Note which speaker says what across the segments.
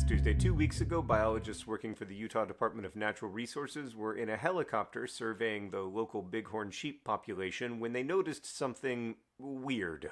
Speaker 1: Tuesday. 2 weeks ago, biologists working for the Utah Department of Natural Resources were in a helicopter surveying the local bighorn sheep population when they noticed something weird.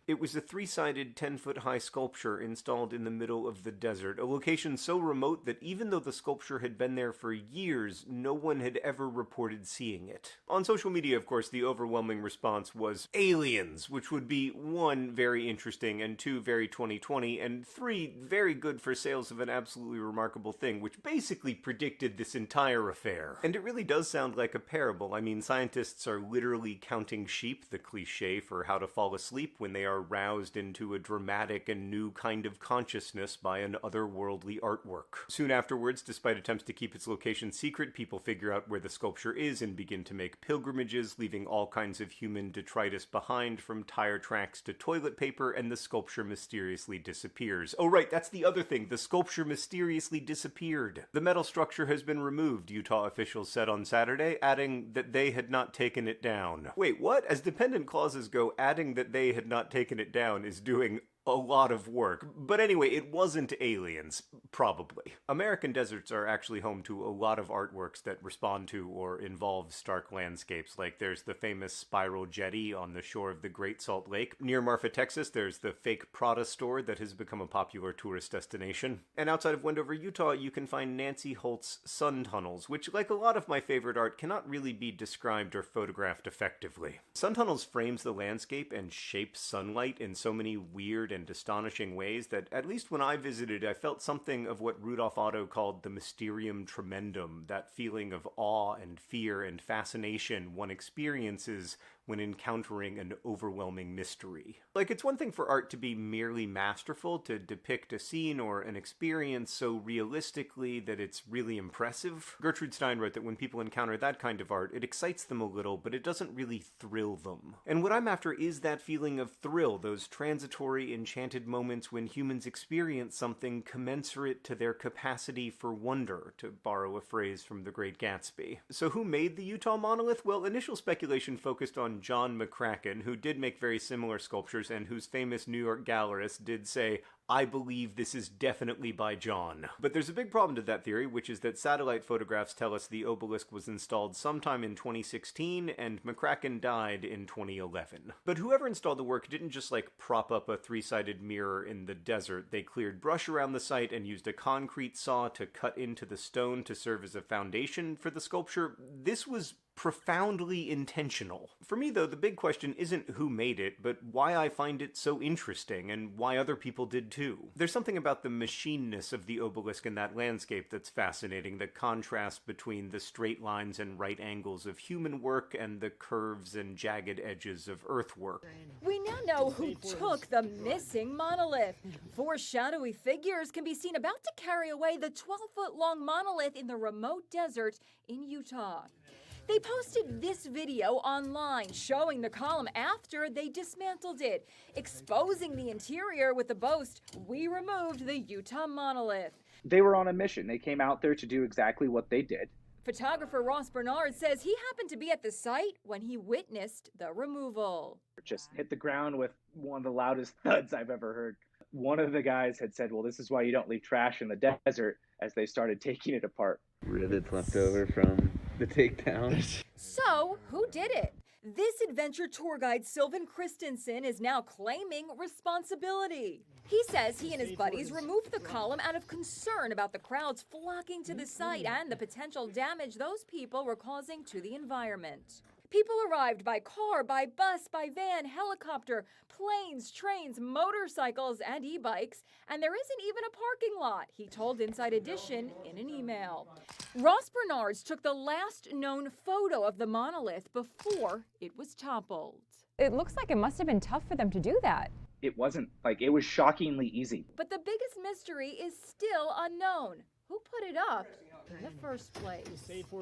Speaker 1: It was a three-sided, 10-foot-high sculpture installed in the middle of the desert, a location so remote that even though the sculpture had been there for years, no one had ever reported seeing it. On social media, of course, the overwhelming response was aliens, which would be 1, very interesting, and 2, very 2020, and 3, very good for sales of an absolutely remarkable thing, which basically predicted this entire affair. And it really does sound like a parable. I mean, scientists are literally counting sheep, the cliche for how to fall asleep when they are roused into a dramatic and new kind of consciousness by an otherworldly artwork. Soon afterwards, despite attempts to keep its location secret, people figure out where the sculpture is and begin to make pilgrimages, leaving all kinds of human detritus behind, from tire tracks to toilet paper, and the sculpture mysteriously disappears. Oh right, that's the other thing, the sculpture mysteriously disappeared. The metal structure has been removed, Utah officials said on Saturday, adding that they had not taken it down. Wait, what? As dependent clauses go, adding that they had not taken it down is doing a lot of work. But anyway, it wasn't aliens. Probably. American deserts are actually home to a lot of artworks that respond to or involve stark landscapes. Like there's the famous spiral jetty on the shore of the Great Salt Lake. Near Marfa, Texas, there's the fake Prada store that has become a popular tourist destination. And outside of Wendover, Utah, you can find Nancy Holt's sun tunnels, which, like a lot of my favorite art, cannot really be described or photographed effectively. Sun tunnels frames the landscape and shapes sunlight in so many weird and astonishing ways that, at least when I visited, I felt something of what Rudolf Otto called the mysterium tremendum, that feeling of awe and fear and fascination one experiences when encountering an overwhelming mystery. Like, it's one thing for art to be merely masterful, to depict a scene or an experience so realistically that it's really impressive. Gertrude Stein wrote that when people encounter that kind of art, it excites them a little, but it doesn't really thrill them. And what I'm after is that feeling of thrill, those transitory, enchanted moments when humans experience something commensurate to their capacity for wonder, to borrow a phrase from The Great Gatsby. So who made the Utah monolith? Well, initial speculation focused on John McCracken, who did make very similar sculptures and whose famous New York gallerist did say, "I believe this is definitely by John." But there's a big problem to that theory, which is that satellite photographs tell us the obelisk was installed sometime in 2016 and McCracken died in 2011. But whoever installed the work didn't just prop up a three-sided mirror in the desert. They cleared brush around the site and used a concrete saw to cut into the stone to serve as a foundation for the sculpture. This was profoundly intentional. For me, though, the big question isn't who made it, but why I find it so interesting, and why other people did too. There's something about the machineness of the obelisk in that landscape that's fascinating, the contrast between the straight lines and right angles of human work and the curves and jagged edges of earthwork.
Speaker 2: We now know who took the missing monolith. 4 shadowy figures can be seen about to carry away the 12-foot-long monolith in the remote desert in Utah. They posted this video online showing the column after they dismantled it, exposing the interior with the boast, "We removed the Utah monolith."
Speaker 3: They were on a mission. They came out there to do exactly what they did.
Speaker 2: Photographer Ross Bernard says he happened to be at the site when he witnessed the removal.
Speaker 3: Just hit the ground with one of the loudest thuds I've ever heard. One of the guys had said, "Well, this is why you don't leave trash in the desert," as they started taking it apart.
Speaker 4: Rivets left over from the takedown.
Speaker 2: So, who did it? This adventure tour guide Sylvan Christensen is now claiming responsibility. He says he and his buddies removed the column out of concern about the crowds flocking to the site and the potential damage those people were causing to the environment. People arrived by car, by bus, by van, helicopter, planes, trains, motorcycles, and e-bikes, and there isn't even a parking lot, he told Inside Edition in an email. Ross Bernards took the last known photo of the monolith before it was toppled.
Speaker 5: It looks like it must have been tough for them to do that.
Speaker 3: It wasn't. It was shockingly easy.
Speaker 2: But the biggest mystery is still unknown. Who put it up in the first place?